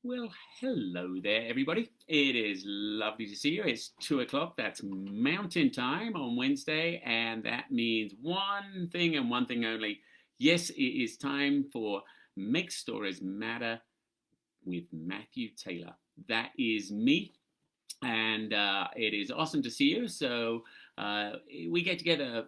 Well, hello there, everybody. It is lovely to see you. It's 2 o'clock. That's mountain time on Wednesday, and that means one thing and one thing only. Yes, it is time for Make Stories Matter with Matthew Taylor. That is me, and it is awesome to see you. So uh, we get together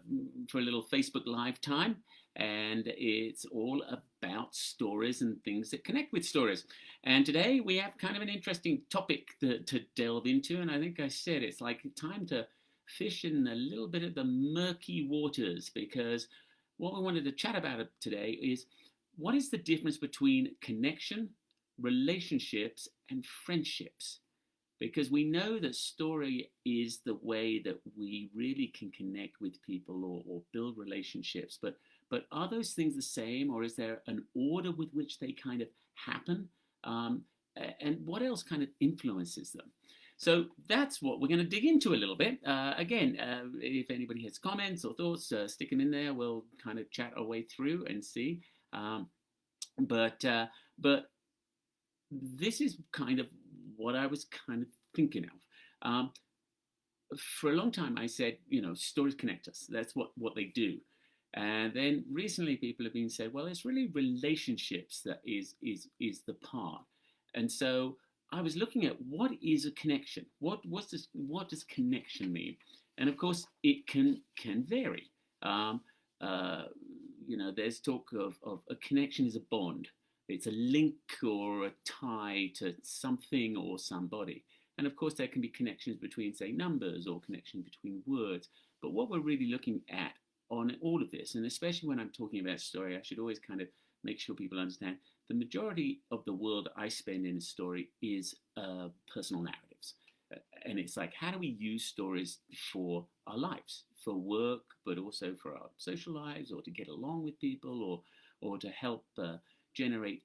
for a little Facebook Live time, and it's all about stories and things that connect with stories. And today we have kind of an interesting topic to delve into, and I think I said it's like time to fish in a little bit of the murky waters because what we wanted to chat about today is what is the difference between connection, relationships, and friendships, because we know that story is the way that we really can connect with people or build relationships. But are those things the same, or is there an order with which they kind of happen? Um, and what else kind of influences them? So that's what we're going to dig into a little bit. Again, if anybody has comments or thoughts, stick them in there. We'll kind of chat our way through and see. Um, but this is kind of what I was kind of thinking of. For a long time, I said, stories connect us. That's what they do. And then recently, people have been said, well, it's really relationships that is the part. And so I was looking at what is a connection. What does connection mean? And of course, it can vary. Um, uh, there's talk of a connection is a bond. It's a link or a tie to something or somebody. And of course, there can be connections between, say, numbers or connections between words. But what we're really looking at on all of this, and especially when I'm talking about story, I should always kind of make sure people understand the majority of the world I spend in a story is personal narratives. And it's like, how do we use stories for our lives, for work, but also for our social lives, or to get along with people, or to help generate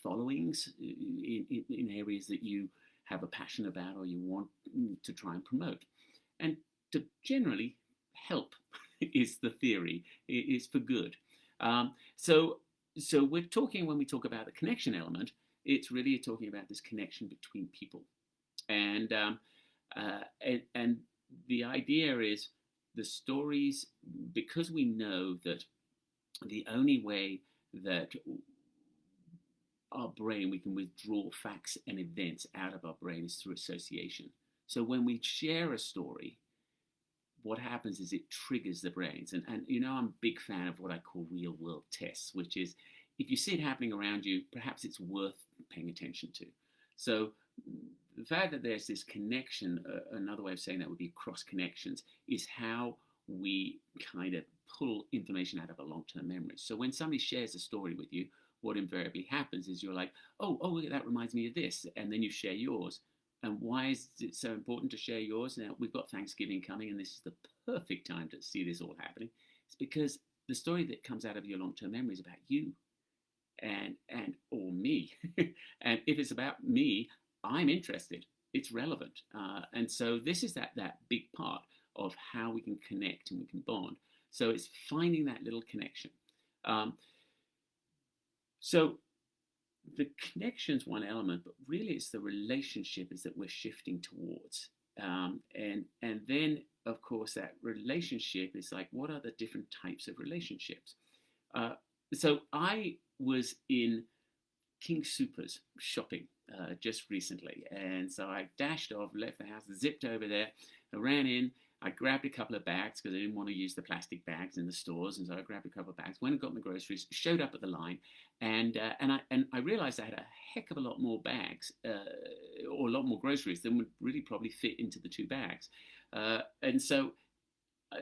followings in areas that you have a passion about or you want to try and promote. And to generally help is the theory, is for good. So we're talking, when we talk about the connection element, it's really talking about this connection between people. And, and the idea is the stories, because we know that the only way that our brain, we can withdraw facts and events out of our brain is through association. So when we share a story, what happens is it triggers the brains. And I'm a big fan of what I call real world tests, which is if you see it happening around you, perhaps it's worth paying attention to. So the fact that there's this connection, another way of saying that would be cross connections, is how we kind of pull information out of a long-term memory. So when somebody shares a story with you, what invariably happens is you're like, oh, that reminds me of this, and then you share yours. And why is it so important to share yours? Now, we've got Thanksgiving coming, and this is the perfect time to see this all happening. It's because the story that comes out of your long-term memory is about you and or me. And if it's about me, I'm interested. It's relevant. And so this is that big part of how we can connect and we can bond. So it's finding that little connection. So the connection's one element, but really it's the relationship is that we're shifting towards. And then, of course, that relationship is like, what are the different types of relationships? So I was in King Soopers shopping just recently. And so I dashed off, left the house, zipped over there, I ran in, I grabbed a couple of bags because I didn't want to use the plastic bags in the stores, and so I grabbed a couple of bags, went and got my groceries, showed up at the line, and I realised I had a heck of a lot more bags or a lot more groceries than would really probably fit into the two bags, and so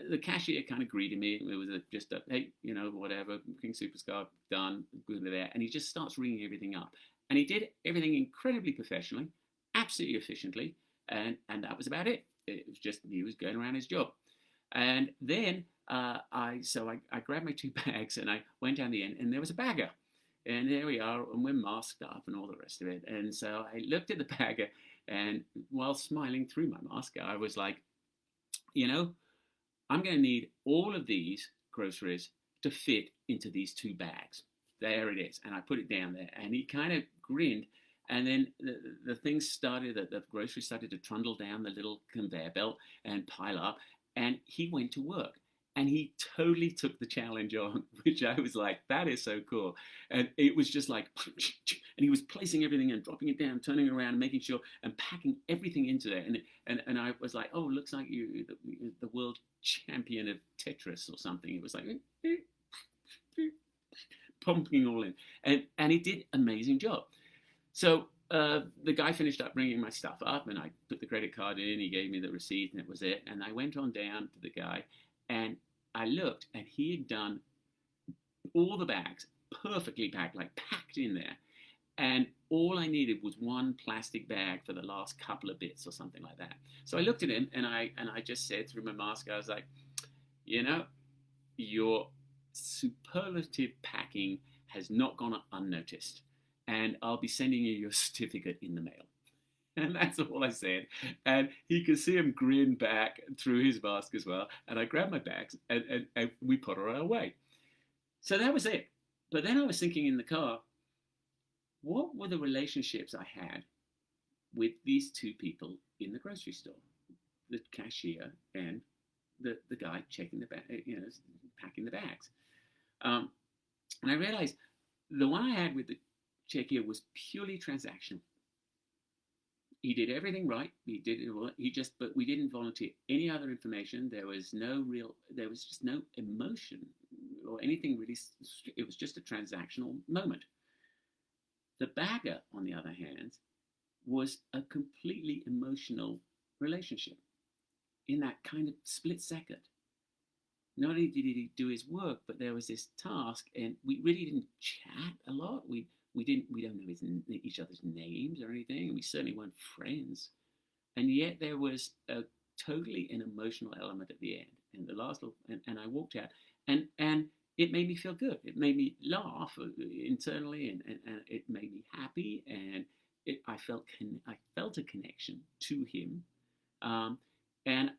the cashier kind of greeted me. It was just a, hey, whatever, King Superstar, done, good there, and he just starts ringing everything up, and he did everything incredibly professionally, absolutely efficiently, and that was about it. It was just he was going around his job. And then I grabbed my two bags and I went down the end, and there was a bagger. And there we are, and we're masked up and all the rest of it. And so I looked at the bagger, and while smiling through my mask, I was like, I'm going to need all of these groceries to fit into these two bags. There it is. And I put it down there, and he kind of grinned. And then the things started, the groceries started to trundle down the little conveyor belt and pile up. And he went to work. And he totally took the challenge on, which I was like, that is so cool. And it was just like, and he was placing everything and dropping it down, turning it around, and making sure, and packing everything into there. And I was like, oh, looks like you, the world champion of Tetris or something. It was like, pumping all in. And he did an amazing job. So the guy finished up bringing my stuff up, and I put the credit card in. He gave me the receipt, and it was it. And I went on down to the guy, and I looked, and he had done all the bags perfectly packed, like packed in there. And all I needed was one plastic bag for the last couple of bits or something like that. So I looked at him, and I just said through my mask, I was like, you know, your superlative packing has not gone unnoticed, and I'll be sending you your certificate in the mail. And that's all I said. And he could see him grin back through his mask as well. And I grabbed my bags, and we put her away. So that was it. But then I was thinking in the car, what were the relationships I had with these two people in the grocery store? The cashier and the guy checking the bag, packing the bags. And I realized the one I had with the cashier was purely transactional. He did everything right. But we didn't volunteer any other information. There was just no emotion or anything really. It was just a transactional moment. The bagger, on the other hand, was a completely emotional relationship in that kind of split second. Not only did he do his work, but there was this task, and we really didn't chat a lot. We don't know each other's names or anything, and we certainly weren't friends. And yet there was totally an emotional element at the end. And the last little, and I walked out, and it made me feel good. It made me laugh internally, and it made me happy, and I felt a connection to him, and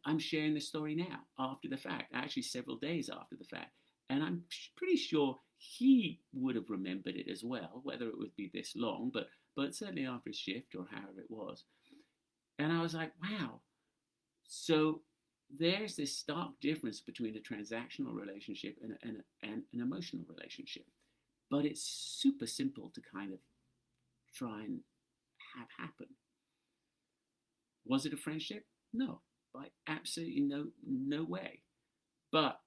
I'm sharing the story now after the fact, actually several days after the fact, and I'm pretty sure he would have remembered it as well, whether it would be this long, but certainly after his shift or however it was. And I was like, wow. So there's this stark difference between a transactional relationship and an emotional relationship. But it's super simple to kind of try and have happen. Was it a friendship? No, by absolutely no way. But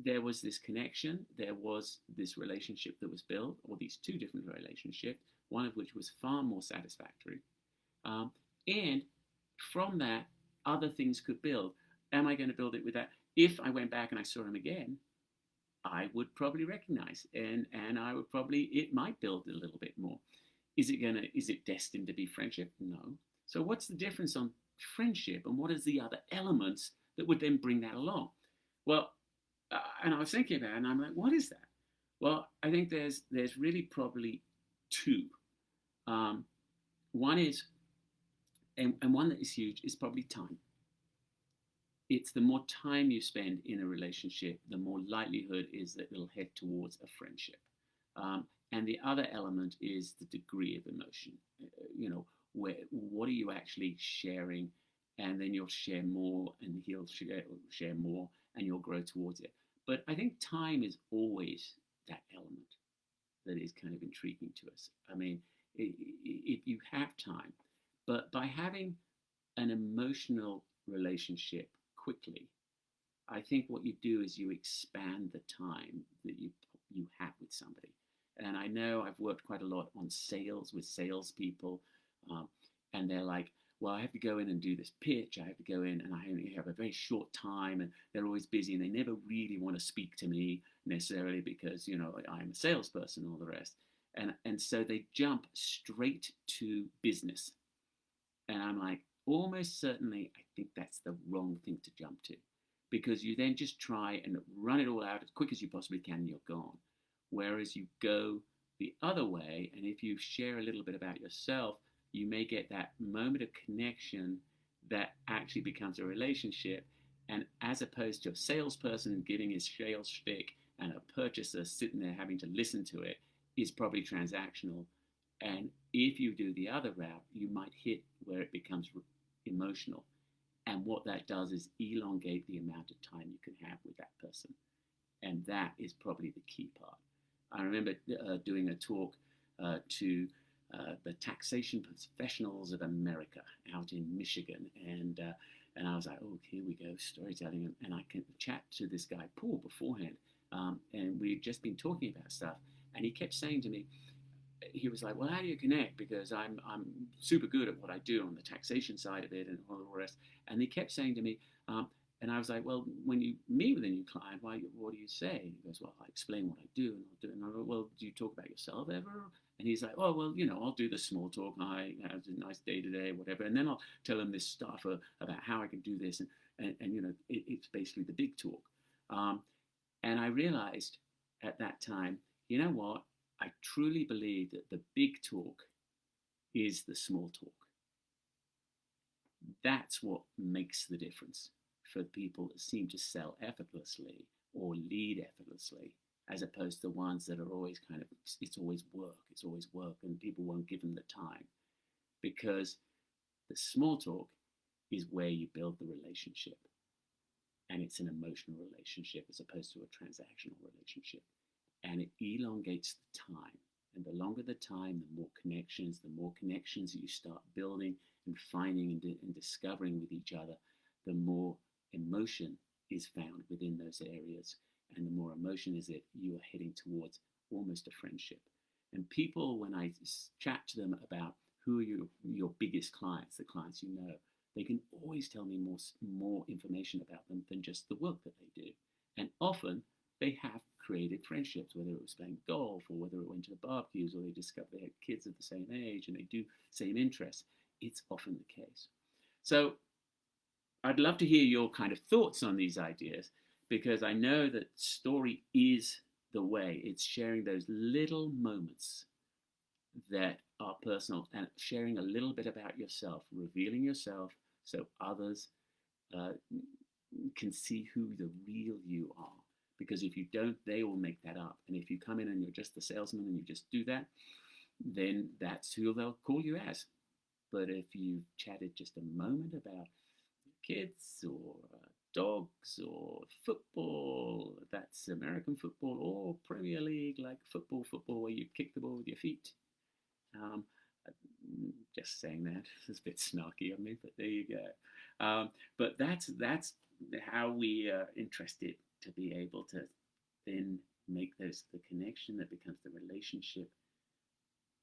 there was this connection, there was this relationship that was built, or these two different relationships, one of which was far more satisfactory. And from that, other things could build. Am I going to build it with that? If I went back and I saw him again, I would probably recognize, and I would probably, it might build a little bit more. Is it destined to be friendship? No. So what's the difference on friendship, and what is the other elements that would then bring that along? Well, and I was thinking about it, and I'm like, what is that? Well, I think there's really probably two. One is, and one that is huge, is probably time. It's the more time you spend in a relationship, the more likelihood is that it'll head towards a friendship. And the other element is the degree of emotion. What are you actually sharing? And then you'll share more, and he'll share more, and you'll grow towards it. But I think time is always that element that is kind of intriguing to us. I mean, if you have time, but by having an emotional relationship quickly, I think what you do is you expand the time that you have with somebody. And I know I've worked quite a lot on sales with salespeople, and they're like, well, I have to go in and do this pitch. I have to go in, and I only have a very short time, and they're always busy, and they never really want to speak to me necessarily because, I'm a salesperson and all the rest. And so they jump straight to business. And I'm like, almost certainly, I think that's the wrong thing to jump to, because you then just try and run it all out as quick as you possibly can, and you're gone. Whereas you go the other way, and if you share a little bit about yourself, you may get that moment of connection that actually becomes a relationship. And as opposed to a salesperson giving his sales shtick and a purchaser sitting there having to listen to it, is probably transactional. And if you do the other route, you might hit where it becomes emotional. And what that does is elongate the amount of time you can have with that person. And that is probably the key part. I remember doing a talk to the taxation professionals of America out in Michigan, and I was like, oh, here we go, storytelling, and I can chat to this guy Paul beforehand, and we'd just been talking about stuff, and he kept saying to me, he was like, well, how do you connect? Because I'm super good at what I do on the taxation side of it and all the rest. And he kept saying to me, and I was like, well, when you meet with a new client, what do you say? He goes, well, I explain what I do, and I'll do it. And I go, well, do you talk about yourself ever? And he's like, oh, well, I'll do the small talk. I have a nice day today, whatever. And then I'll tell him this stuff about how I can do this. And it's basically the big talk. And I realized at that time, you know what? I truly believe that the big talk is the small talk. That's what makes the difference for people that seem to sell effortlessly or lead effortlessly, as opposed to the ones that are always it's always work, and people won't give them the time. Because the small talk is where you build the relationship, and it's an emotional relationship as opposed to a transactional relationship. And it elongates the time. And the longer the time, the more connections you start building and finding and discovering with each other, the more emotion is found within those areas. And the more emotion is it, you are heading towards almost a friendship. And people, when I chat to them about who are your biggest clients, the clients you know, they can always tell me more information about them than just the work that they do. And often they have created friendships, whether it was playing golf or whether it went to the barbecues or they discovered they had kids of the same age and they do same interests. It's often the case. So I'd love to hear your kind of thoughts on these ideas, because I know that story is the way. It's sharing those little moments that are personal and sharing a little bit about yourself, revealing yourself so others can see who the real you are. Because if you don't, they will make that up. And if you come in and you're just the salesman and you just do that, then that's who they'll call you as. But if you've chatted just a moment about kids or dogs or football, that's American football or Premier League, like football where you kick the ball with your feet. Just saying that, it's a bit snarky of me, but there you go. But that's how we are interested to be able to then make the connection that becomes the relationship,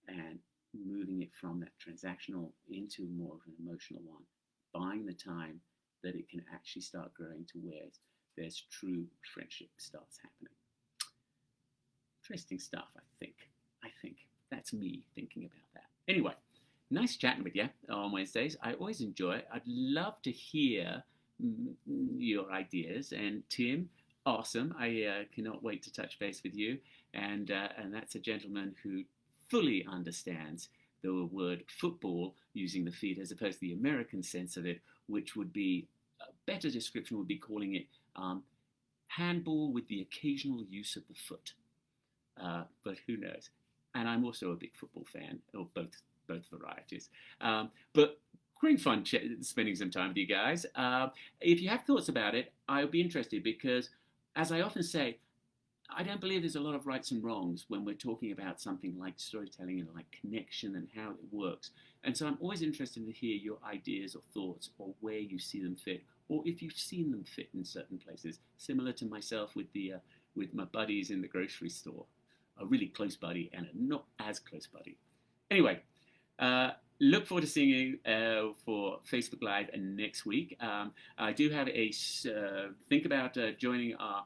and moving it from that transactional into more of an emotional one, buying the time that it can actually start growing to where there's true friendship starts happening. Interesting stuff, I think. That's me thinking about that. Anyway, nice chatting with you on Wednesdays. I always enjoy it. I'd love to hear your ideas. And Tim, awesome. I cannot wait to touch base with you. And that's a gentleman who fully understands the word football using the feet as opposed to the American sense of it, which would be a better description would be calling it handball with the occasional use of the foot. But who knows? And I'm also a big football fan, or both varieties. But great fun spending some time with you guys. If you have thoughts about it, I would be interested, because, as I often say, I don't believe there's a lot of rights and wrongs when we're talking about something like storytelling and like connection and how it works. And so I'm always interested to hear your ideas or thoughts, or where you see them fit, or if you've seen them fit in certain places, similar to myself with my buddies in the grocery store. A really close buddy and a not as close buddy. Anyway, look forward to seeing you for Facebook Live next week. I do have think about joining our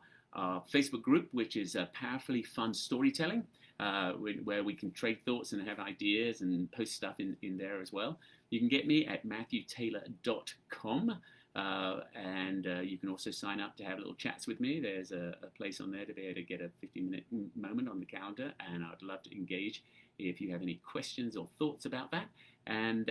Facebook group, which is Powerfully Fun Storytelling, where we can trade thoughts and have ideas and post stuff in there as well. You can get me at matthewtaylor.com. And you can also sign up to have little chats with me. There's a place on there to be able to get a 15-minute moment on the calendar, and I'd love to engage if you have any questions or thoughts about that. And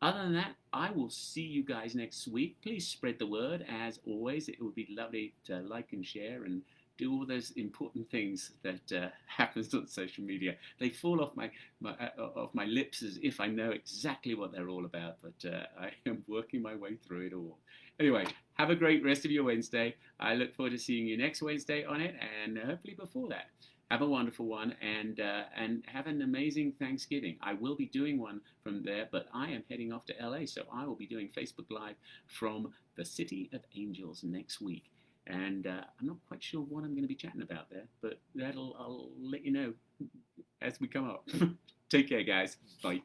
other than that, I will see you guys next week. Please spread the word. As always, it would be lovely to like and share and do all those important things that happens on social media. They fall off off my lips as if I know exactly what they're all about, but I am working my way through it all. Anyway, have a great rest of your Wednesday. I look forward to seeing you next Wednesday on it, and hopefully before that. Have a wonderful one, and have an amazing Thanksgiving. I will be doing one from there, but I am heading off to LA, so I will be doing Facebook Live from the City of Angels next week. And I'm not quite sure what I'm going to be chatting about there, but I'll let you know as we come up. Take care, guys. Bye.